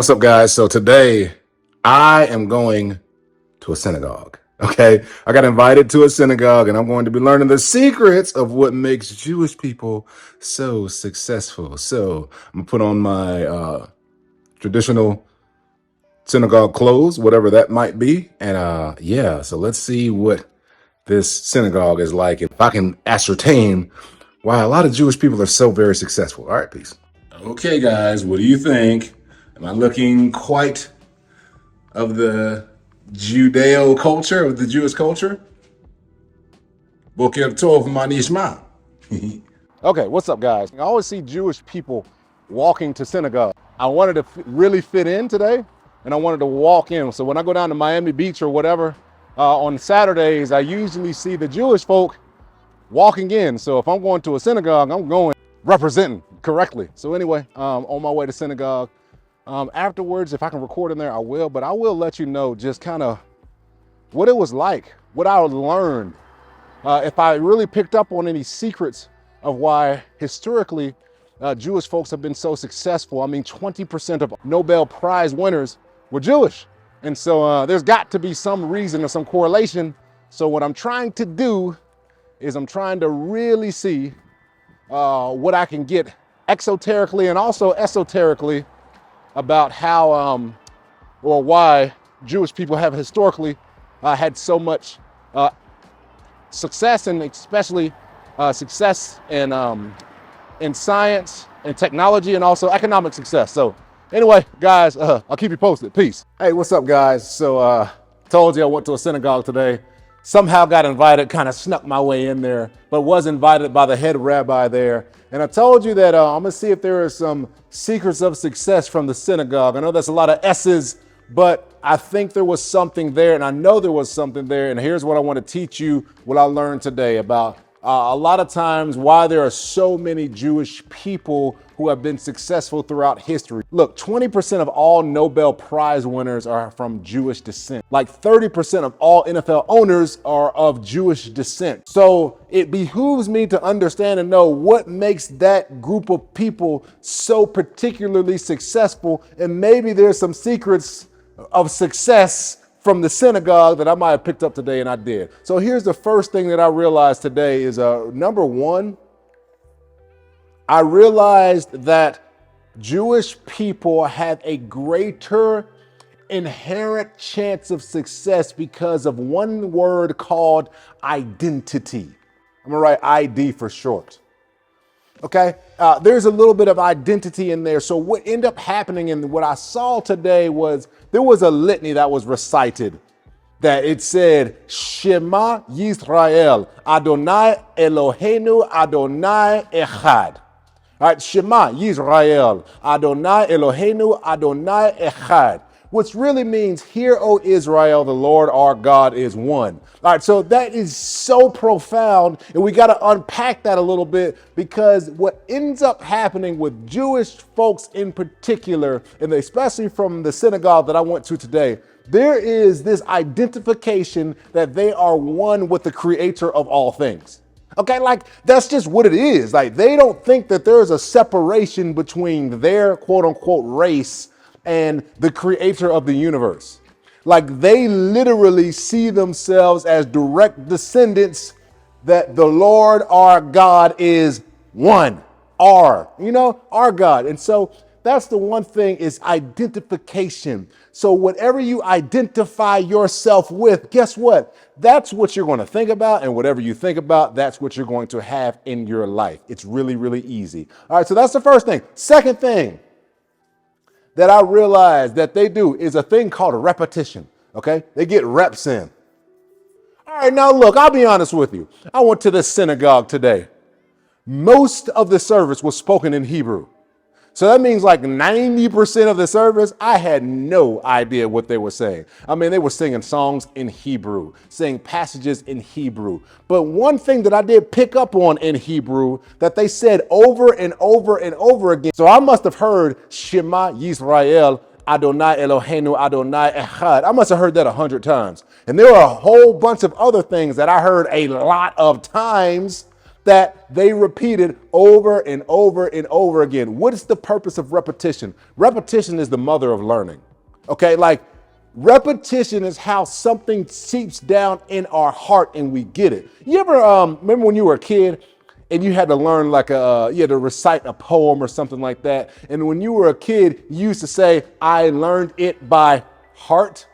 What's up, guys? So today I am going to a synagogue. Okay. I got invited to a synagogue and I'm going to be learning the secrets of what makes Jewish people so successful. So I'm gonna put on my traditional synagogue clothes, whatever that might be. And yeah, so let's see what this synagogue is like and if I can ascertain why a lot of Jewish people are so very successful. All right, peace. Okay, guys, what do you think? Am I looking quite of the Judeo culture, of the Jewish culture? Boker Tov Manishma. Okay, what's up, guys? I always see Jewish people walking to synagogue. I wanted to really fit in today, and I wanted to walk in. So when I go down to Miami Beach or whatever, on Saturdays, I usually see the Jewish folk walking in. So if I'm going to a synagogue, I'm going representing correctly. So anyway, on my way to synagogue. Afterwards, if I can record in there, I will, but I will let you know just kind of what it was like, what I learned, if I really picked up on any secrets of why historically Jewish folks have been so successful. I mean, 20% of Nobel Prize winners were Jewish. And so there's got to be some reason or some correlation. So what I'm trying to do is I'm trying to really see what I can get exoterically and also esoterically about how or why Jewish people have historically had so much success, and especially success in science and technology and also economic success. So anyway, guys, I'll keep you posted. Peace. Hey, what's up, guys? So told you I went to a synagogue today. Somehow got invited, kind of snuck my way in there, but was invited by the head rabbi there. And I told you that I'm gonna see if there are some secrets of success from the synagogue. I know that's a lot of S's, but I think there was something there, and I know there was something there. And here's what I want to teach you, what I learned today about a lot of times why there are so many Jewish people who have been successful throughout history. Look, 20% of all Nobel Prize winners are from Jewish descent. Like 30% of all NFL owners are of Jewish descent. So it behooves me to understand and know what makes that group of people so particularly successful. And maybe there's some secrets of success from the synagogue that I might have picked up today, and I did. So here's the first thing that I realized today is number one, I realized that Jewish people have a greater inherent chance of success because of one word called identity. I'm gonna write ID for short. Okay, there's a little bit of identity in there. So what ended up happening and what I saw today was there was a litany that was recited that it said, Shema Yisrael, Adonai Eloheinu, Adonai Echad. All right, Shema Yisrael, Adonai Eloheinu, Adonai Echad. Which really means, hear, O Israel, the Lord our God is one. All right, so that is so profound, and we got to unpack that a little bit, because what ends up happening with Jewish folks in particular, and especially from the synagogue that I went to today, there is this identification that they are one with the creator of all things. Okay, like that's just what it is. Like they don't think that there's a separation between their quote unquote race and the creator of the universe. Like they literally see themselves as direct descendants that the Lord our God is one, our God. And so that's the one thing, is identification. So whatever you identify yourself with, guess what? That's what you're going to think about, and whatever you think about, that's what you're going to have in your life. It's really, really easy. All right, so that's the first thing. Second thing that I realized that they do is a thing called repetition, okay? They get reps in. All right, now look, I'll be honest with you. I went to the synagogue today. Most of the service was spoken in Hebrew. So that means like 90% of the service, I had no idea what they were saying. I mean, they were singing songs in Hebrew, saying passages in Hebrew. But one thing that I did pick up on in Hebrew that they said over and over and over again. So I must have heard Shema Yisrael, Adonai Eloheinu, Adonai Echad. I must have heard that 100 times. And there were a whole bunch of other things that I heard a lot of times that they repeated over and over and over again. What is the purpose of repetition? Repetition is the mother of learning. Okay, like repetition is how something seeps down in our heart and we get it. You ever remember when you were a kid and you had to learn you had to recite a poem or something like that? And when you were a kid, you used to say, I learned it by heart.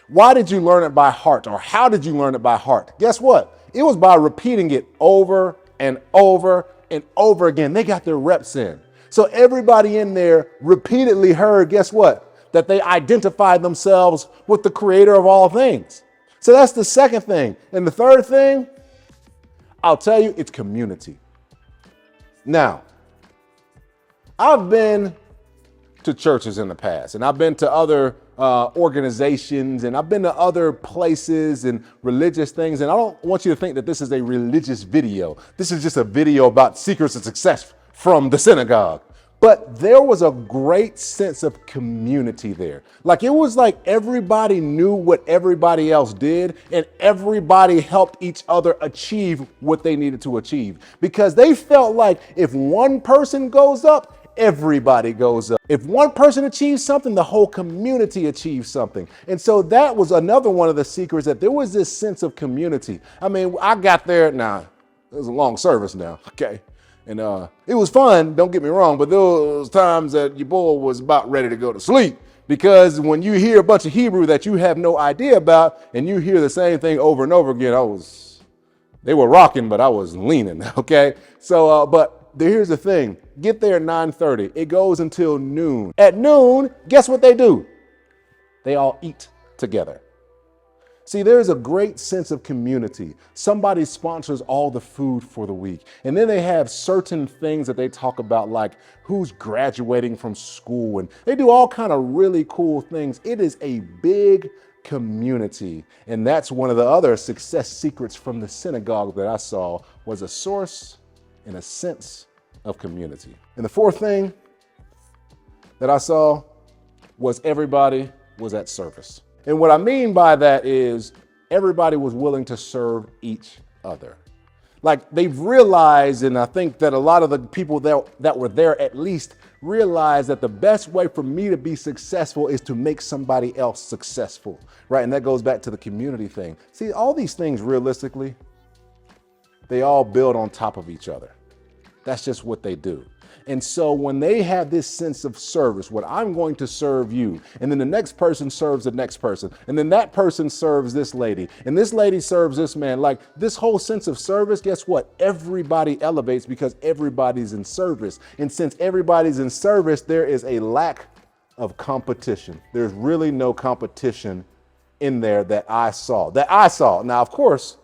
Why did you learn it by heart, or how did you learn it by heart? Guess what? It was by repeating it over and over and over again. They got their reps in. So everybody in there repeatedly heard, guess what? That they identified themselves with the creator of all things. So that's the second thing. And the third thing, I'll tell you, it's community. Now, I've been to churches in the past, and I've been to other organizations, and I've been to other places and religious things. And I don't want you to think that this is a religious video. This is just a video about secrets of success from the synagogue. But there was a great sense of community there. Like it was like everybody knew what everybody else did, and everybody helped each other achieve what they needed to achieve, because they felt like if one person goes up, everybody goes up. If one person achieves something, the whole community achieves something. And so that was another one of the secrets, that there was this sense of community. I mean, I got there, now, it was a long service now, okay? And it was fun, don't get me wrong, but there was times that your boy was about ready to go to sleep, because when you hear a bunch of Hebrew that you have no idea about, and you hear the same thing over and over again, they were rocking, but I was leaning, okay? So, but here's the thing, get there at 9:30. It goes until noon. At noon, guess what they do? They all eat together. See, there's a great sense of community. Somebody sponsors all the food for the week. And then they have certain things that they talk about, like who's graduating from school. And they do all kind of really cool things. It is a big community. And that's one of the other success secrets from the synagogue that I saw, was a source and a sense of community. And the fourth thing that I saw was everybody was at service. And what I mean by that is everybody was willing to serve each other. Like they've realized, and I think that a lot of the people that were there at least realized, that the best way for me to be successful is to make somebody else successful, right? And that goes back to the community thing. See, all these things realistically, they all build on top of each other. That's just what they do. And so when they have this sense of service, what I'm going to serve you, and then the next person serves the next person, and then that person serves this lady, and this lady serves this man, like this whole sense of service, guess what? Everybody elevates because everybody's in service. And since everybody's in service, there is a lack of competition. There's really no competition in there that I saw. Now, of course,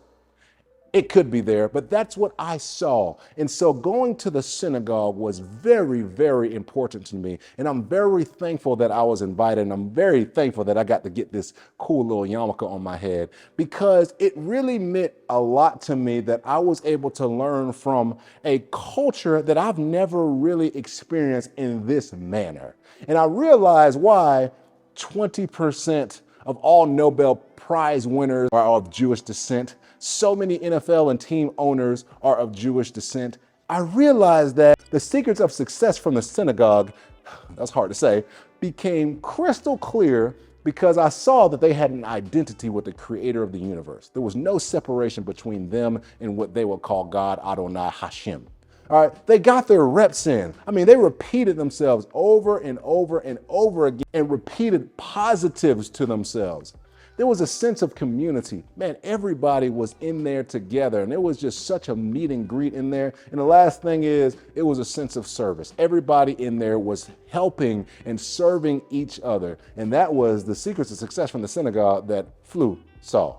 it could be there, but that's what I saw. And so going to the synagogue was very, very important to me. And I'm very thankful that I was invited. And I'm very thankful that I got to get this cool little yarmulke on my head, because it really meant a lot to me that I was able to learn from a culture that I've never really experienced in this manner. And I realized why 20% of all Nobel Prize winners are of Jewish descent. So many NFL and team owners are of Jewish descent. I realized that the secrets of success from the synagogue, that's hard to say, became crystal clear because I saw that they had an identity with the creator of the universe. There was no separation between them and what they would call God, Adonai, Hashem. All right, they got their reps in. I mean, they repeated themselves over and over and over again and repeated positives to themselves. There was a sense of community. Man, everybody was in there together, and it was just such a meet and greet in there. And the last thing is, it was a sense of service. Everybody in there was helping and serving each other. And that was the secrets of success from the synagogue that Flu saw.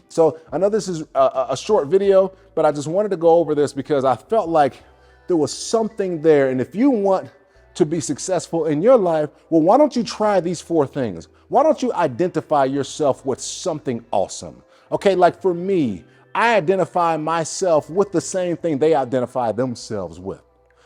So I know this is a short video, but I just wanted to go over this because I felt like there was something there. And if you want to be successful in your life, well, why don't you try these 4 things? Why don't you identify yourself with something awesome? Okay, like for me, I identify myself with the same thing they identify themselves with.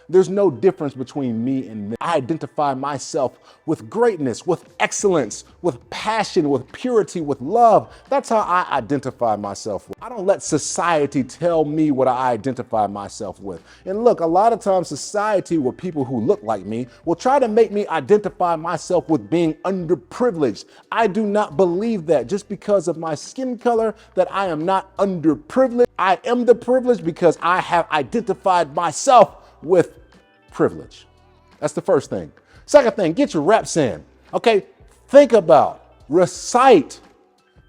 There's no difference between me and them. I identify myself with greatness, with excellence, with passion, with purity, with love. That's how I identify myself with. I don't let society tell me what I identify myself with. And look, a lot of times society, with people who look like me, will try to make me identify myself with being underprivileged. I do not believe that just because of my skin color that I am not underprivileged. I am the privileged because I have identified myself with privilege. That's the first thing. Second thing, get your reps in. Okay, think about, recite,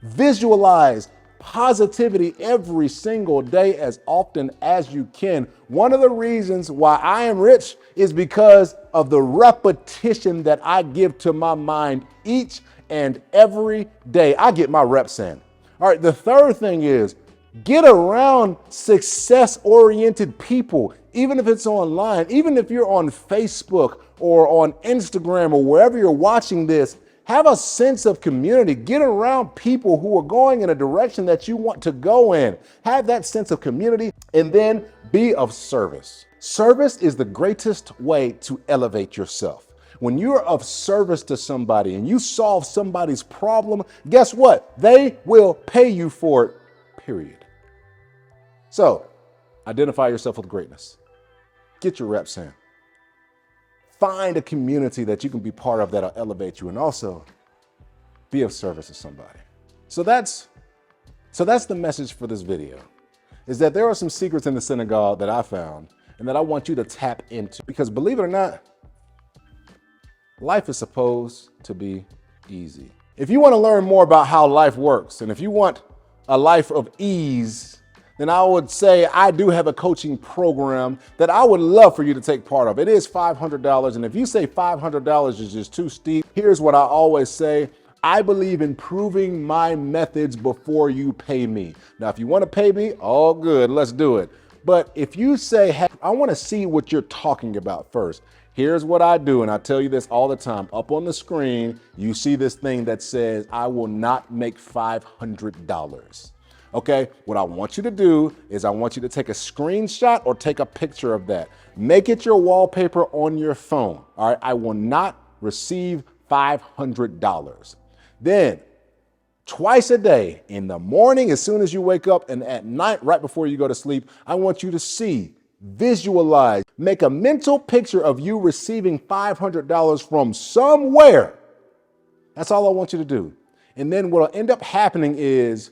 visualize positivity every single day as often as you can. One of the reasons why I am rich is because of the repetition that I give to my mind each and every day. I get my reps in. All right, the third thing is get around success-oriented people, even if it's online, even if you're on Facebook or on Instagram or wherever you're watching this. Have a sense of community. Get around people who are going in a direction that you want to go in. Have that sense of community, and then be of service. Service is the greatest way to elevate yourself. When you're of service to somebody and you solve somebody's problem, guess what? They will pay you for it, period. So, identify yourself with greatness. Get your reps in. Find a community that you can be part of that'll elevate you, and also be of service to somebody. So that's the message for this video, is that there are some secrets in the synagogue that I found and that I want you to tap into, because believe it or not, life is supposed to be easy. If you want to learn more about how life works, and if you want a life of ease, then I would say I do have a coaching program that I would love for you to take part of. It is $500. And if you say $500 is just too steep, here's what I always say. I believe in proving my methods before you pay me. Now, if you want to pay me, all good, let's do it. But if you say, hey, I want to see what you're talking about first, here's what I do. And I tell you this all the time. Up on the screen, you see this thing that says, I will not make $500. Okay, what I want you to do is I want you to take a screenshot or take a picture of that. Make it your wallpaper on your phone. All right, I will not receive $500. Then twice a day, in the morning as soon as you wake up, and at night right before you go to sleep, I want you to see, visualize, make a mental picture of you receiving $500 from somewhere. That's all I want you to do. And then what'll end up happening is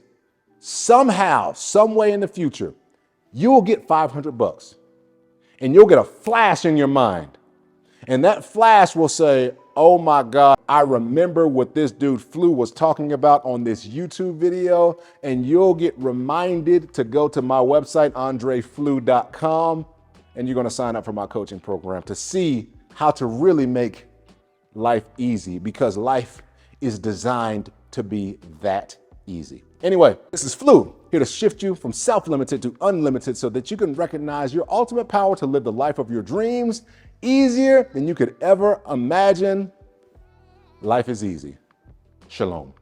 somehow, some way in the future, you will get $500 and you'll get a flash in your mind. And that flash will say, oh my God, I remember what this dude Flu was talking about on this YouTube video. And you'll get reminded to go to my website, andreflu.com, and you're going to sign up for my coaching program to see how to really make life easy, because life is designed to be that easy. Anyway, this is Flu, here to shift you from self-limited to unlimited so that you can recognize your ultimate power to live the life of your dreams easier than you could ever imagine. Life is easy. Shalom.